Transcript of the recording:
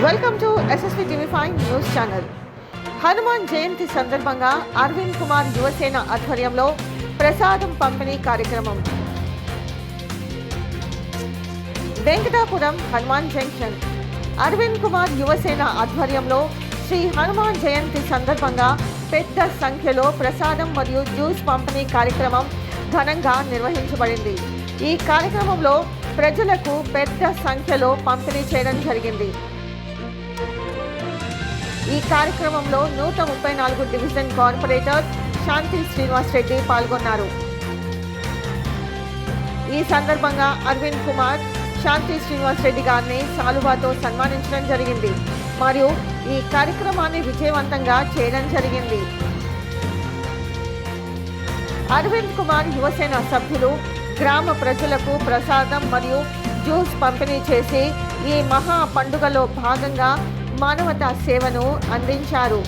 Welcome to SSV TV five news channel. Hanuman Jayanti సందర్భంగా అరవింద్ కుమార్ యువసేన ఆధ్వర్యంలో ప్రసాదం పంపిణీ కార్యక్రమం. వెంకటాపురం హనుమాన్ జంక్షన్. అరవింద్ కుమార్ యువసేన ఆధ్వర్యంలో శ్రీ హనుమాన్ జయంతి సందర్భంగా పెద్ద సంఖ్యలో ప్రసాదం మరియు జ్యూస్ పంపిణీ కార్యక్రమం ఘనంగా నిర్వహించబడింది. ఈ కార్యక్రమంలో ప్రజలకు పెద్ద సంఖ్యలో పంపిణీ చేయడం జరిగింది. ఈ కార్యక్రమంలో 134 డివిజన్ కార్పొరేటర్ శాంతి శ్రీనివాస్ రెడ్డి పాల్గొన్నారు. ఈ సందర్భంగా అరవింద్ కుమార్ శాంతి శ్రీనివాస్ రెడ్డి గారిని సాలువాతో సన్మానించడం జరిగింది మరియు ఈ కార్యక్రమాన్ని విజయవంతంగా చేయడం జరిగింది. అరవింద్ కుమార్ యువసేన సభ్యులు గ్రామ ప్రజలకు ప్రసాదం మరియు జ్యూస్ పంపిణీ చేసి ఈ మహా పండుగలో భాగంగా మానవతా సేవను అందించారు.